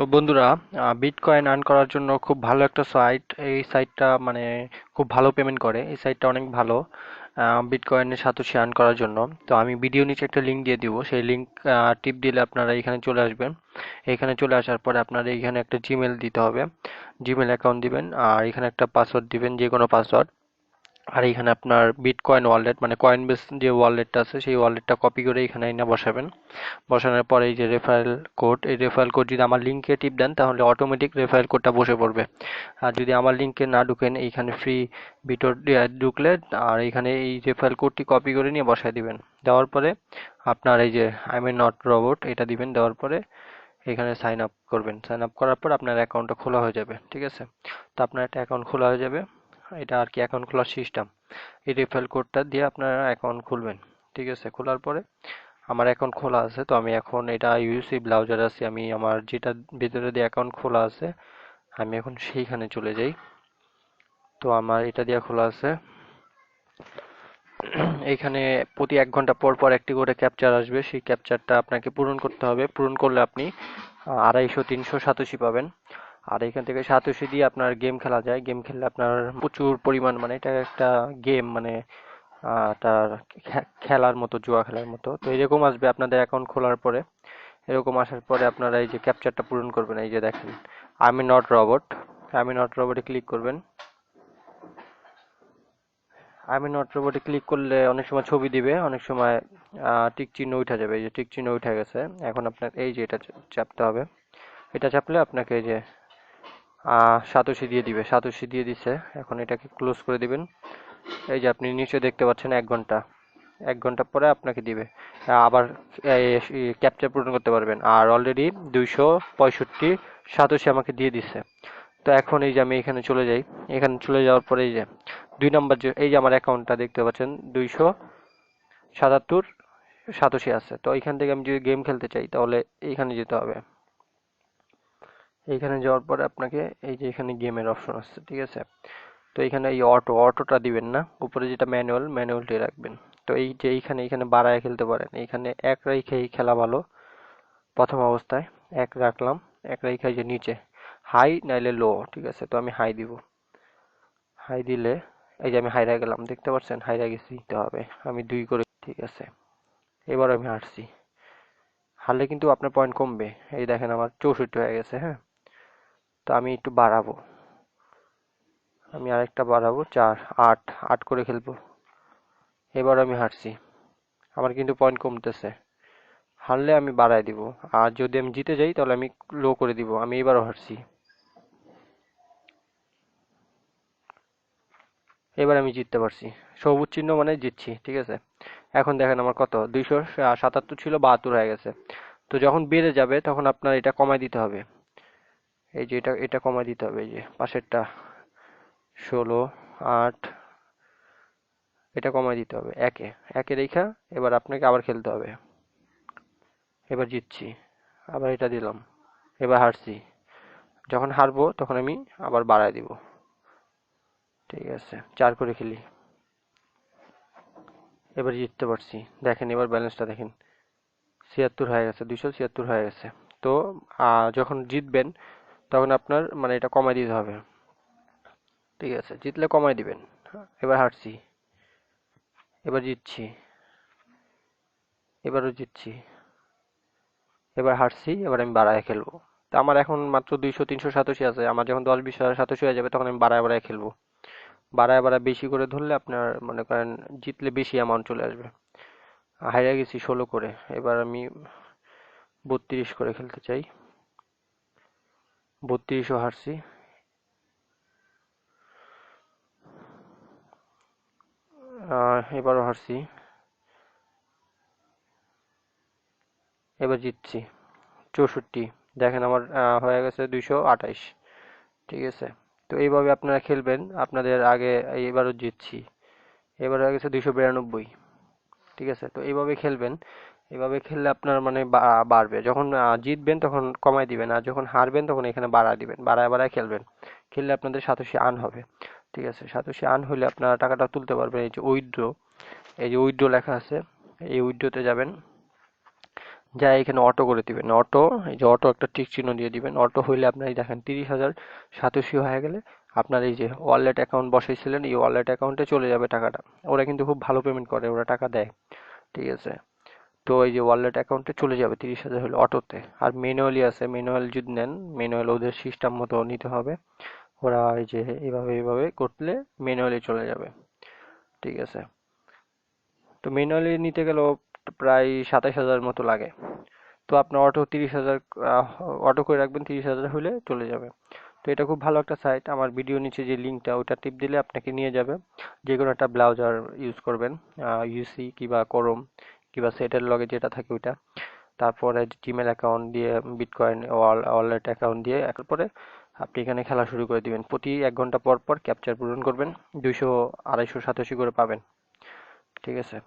তো বন্ধুরা, bitcoin earn করার জন্য খুব ভালো একটা সাইট। এই সাইটটা মানে খুব ভালো পেমেন্ট করে। এই সাইটটা অনেক ভালো বিটকয়েনের সাতোশি আর্ন করার জন্য। তো আমি ভিডিও নিচে একটা লিংক দিয়ে দিব, সেই লিংক টিপ দিলে আপনারা এখানে চলে আসবেন। এখানে চলে আসার পরে আপনারা এখানে একটা জিমেল দিতে হবে, জিমেল অ্যাকাউন্ট দিবেন, আর এখানে একটা পাসওয়ার্ড দিবেন, যে কোনো পাসওয়ার্ড। আর এখানে আপনার বিটকয়েন ওয়ালেট মানে কয়েনবেস যে ওয়ালেটটা আছে সেই ওয়ালেটটা কপি করে এখানে এনে বসাবেন। বসানোর পরে এই যে রেফারেল কোড, এই রেফারেল কোড যদি আমার লিঙ্কে টিপ দেন তাহলে অটোমেটিক রেফারেল কোডটা বসে পড়বে। আর যদি আমার লিঙ্কে না ঢুকেন, এইখানে ফ্রি বিটর ঢুকলে আর এখানে এই রেফারেল কোডটি কপি করে নিয়ে বসায় দিবেন। দেওয়ার পরে আপনার এই যে আই এম নট রোবট এটা দিবেন। দেওয়ার পরে এখানে সাইন আপ করবেন। সাইন আপ করার পর আপনার অ্যাকাউন্টটা খোলা হয়ে যাবে, ঠিক আছে? তো আপনার একটা অ্যাকাউন্ট খোলা হয়ে যাবে। এটা আর কি অ্যাকাউন্ট খোলার সিস্টেম। এই রেফারেল কোডটা দিয়ে আপনারা অ্যাকাউন্ট খুলবেন, ঠিক আছে? খোলার পরে আমার অ্যাকাউন্ট খোলা আছে, তো আমি এখন এটা ইউসি ব্রাউজার আছে, আমি আমার যেটা ভিতরে দিয়ে অ্যাকাউন্ট খোলা আছে আমি এখন সেইখানে চলে যাই। তো আমার এটা দিয়ে খোলা আছে। এইখানে প্রতি 1 ঘন্টা পর পর একটি করে ক্যাপচার আসবে, সেই ক্যাপচারটা আপনাকে পূরণ করতে হবে। পূরণ করলে আপনি 250-300 সাতোশি পাবেন। আর এখান থেকে সাতোশি দিয়ে আপনার গেম খেলা যায়। গেম খেললে আপনার প্রচুর পরিমাণ, মানে এটা একটা গেম, মানে তার খেলার মতো, জুয়া খেলার মতো। তো এরকম আসবে আপনাদের অ্যাকাউন্ট খোলার পরে। এরকম আসার পরে আপনারা এই যে ক্যাপচারটা পূরণ করবেন, এই যে দেখেন আমি নট রোবট, আমি নট রোবটে ক্লিক করবেন। আমি নট রোবটে ক্লিক করলে অনেক সময় ছবি দিবে, অনেক সময় টিক চিহ্ন উঠে যাবে। এই যে টিক চিহ্ন উঠে গেছে। এখন আপনার এই যে এটা চাপতে হবে। এটা চাপলে আপনাকে এই যে সাতোশি দিয়ে দিবে, সাতোশি দিয়ে দিছে। এখন এটাকে ক্লোজ করে দিবেন। এই যে আপনি নিচে দেখতে পাচ্ছেন 1 ঘন্টা, 1 ঘন্টা পরে আপনাকে দিবে। আবার ক্যাপচার পূরণ করতে পারবেন। আর অলরেডি 265 সাতোশি আমাকে দিয়ে দিচ্ছে। তো এখন এই যে আমি এখানে চলে যাই। এখানে চলে যাওয়ার পরে এই যে 2 নম্বর, যে এই যে আমার অ্যাকাউন্টটা দেখতে পাচ্ছেন 277 সাতোশি আছে। তো এখান থেকে আমি যদি গেম খেলতে চাই তাহলে এইখানে যেতে হবে। এইখানে যাওয়ার পরে আপনাকে এই যে এখানে গেমের অপশন আছে, ঠিক আছে? তো এখানে এই অটোটা দিবেন না, উপরে যেটা ম্যানুয়াল, ম্যানুয়ালটাই রাখবেন। তো এই যে এইখানে বাড়ায় খেলতে পারেন। এইখানে এক রেখেই খেলা ভালো। প্রথম অবস্থায় এক রাখলাম, এক রেখে যে নিচে হাই নাইলে লো, ঠিক আছে? তো আমি হাই দিব। হাই দিলে এই যে আমি হাইরা গেলাম, দেখতে পাচ্ছেন হাইরা গেছি। দিতে হবে আমি 2 করে, ঠিক আছে? এবার আমি হারছি। হারলে কিন্তু আপনার পয়েন্ট কমবে। এই দেখেন আমার 64 হয়ে গেছে, হ্যাঁ? তো আমি একটু বাড়াবো, আমি আরেকটা বাড়াবো, 4 8 8 করে খেলবো। এবার আমি হারছি, আমার কিন্তু পয়েন্ট কমতেছে। হারলে আমি বাড়ায় দিব, আর যদি আমি জিতে যাই তাহলে আমি লো করে দিব। আমি এবারও হারছি, এবার আমি জিততে পারছি। সবুজ চিহ্ন মানে জিতছি, ঠিক আছে? এখন দেখেন আমার কত, 277 ছিল, 72 হয়ে গেছে। তো যখন বেড়ে যাবে তখন আপনার এটা কমায় দিতে হবে। এই যে এটা এটা কমায় দিতে হবে, এই যে পাশেরটা 16 8, এটা কমায় দিতে হবে একে, একে রেখা। এবার আপনাকে আবার খেলতে হবে। এবার জিতছি, আবার এটা দিলাম, এবার হারছি। যখন হারবো তখন আমি আবার বাড়ায় দিব, ঠিক আছে? 4 করে খেলি, এবার জিততে পারছি। দেখেন এবার ব্যালেন্সটা দেখেন, 76 হয়ে গেছে, 276 হয়ে গেছে। তো যখন জিতবেন তখন আপনার মানে এটা কমায় দিতে হবে, ঠিক আছে? জিতলে কমায় দিবেন। এবার হারছি, এবার জিতছি, এবারও জিতছি, এবার হারছি, এবার আমি বাড়ায় খেলবো। তা আমার এখন মাত্র 200-300 সাতোশি আছে। আমার যখন 10-20 হাজার সাতোশি হয়ে যাবে তখন আমি বাড়ায় বাড়ায় খেলবো। বাড়ায় বাড়ায় বেশি করে ধরলে আপনার মনে করেন জিতলে বেশি অ্যামাউন্ট চলে আসবে। হাইরা গেছি 16 করে, এবার আমি 32 করে খেলতে চাই। 32ও হারছি। এবারও হারছি, এবার জিতছি 64। দেখেন আমার হয়ে গেছে 228, ঠিক আছে? তো এইভাবে আপনারা খেলবেন। আপনাদের আগে এবারও জিতছি, এবার হয়ে গেছে 292, ঠিক আছে? তো এইভাবে খেলবেন। এভাবে খেললে আপনার মানে বাড়বে। যখন জিতবেন তখন কমায় দিবেন, আর যখন হারবেন তখন এখানে বাড়ায় দিবেন, বাড়ায় বাড়ায় খেলবেন। খেললে আপনাদের সাতোশি আর্ন হবে, ঠিক আছে? সাতোশি আর্ন হলে আপনারা টাকাটা তুলতে পারবেন। এই যে উইথড্র, এই যে উইথড্র লেখা আছে, এই উইথড্রতে যাবেন। যা এখানে অটো করে দিবেন, অটো, এই যে অটো একটা টিক চিহ্ন দিয়ে দিবেন। অটো হইলে আপনার এই দেখেন 30,000 সাতোশি হয়ে গেলে আপনার এই যে ওয়ালেট অ্যাকাউন্ট বসাইছিলেন এই ওয়ালেট অ্যাকাউন্টে চলে যাবে টাকাটা। ওরা কিন্তু খুব ভালো পেমেন্ট করে, ওরা টাকা দেয়, ঠিক আছে? তো এই যে ওয়ালেট অ্যাকাউন্টে চলে যাবে 30,000 হলে অটোতে। আর ম্যানুয়ালি আছে, ম্যানুয়াল যদি নেন, ম্যানুয়াল ওদের সিস্টেম মতো নিতে হবে। ওরা এই যে এইভাবে এইভাবে করলে ম্যানুয়ালি চলে যাবে, ঠিক আছে? তো ম্যানুয়ালি নিতে গেলেও প্রায় 27,000 মতো লাগে। তো আপনার অটো 30,000, অটো করে রাখবেন 30,000 হলে চলে যাবে। তো এটা খুব ভালো একটা সাইট। আমার ভিডিও নিচে যে লিঙ্কটা ওটা টিপ দিলে আপনাকে নিয়ে যাবে। যে কোনো একটা ব্রাউজার ইউজ করবেন, ইউসি কিংবা ক্রোম কিংবা সেটের লগে যেটা থাকে ওইটা। তারপরে জিমেল অ্যাকাউন্ট দিয়ে বিটকয়েন ওয়ালেট অ্যাকাউন্ট দিয়ে পরে আপনি এখানে খেলা শুরু করে দিবেন। প্রতি 1 ঘন্টা পর পর ক্যাপচার পূরণ করবেন, 200 250 সাতোশি করে পাবেন, ঠিক আছে?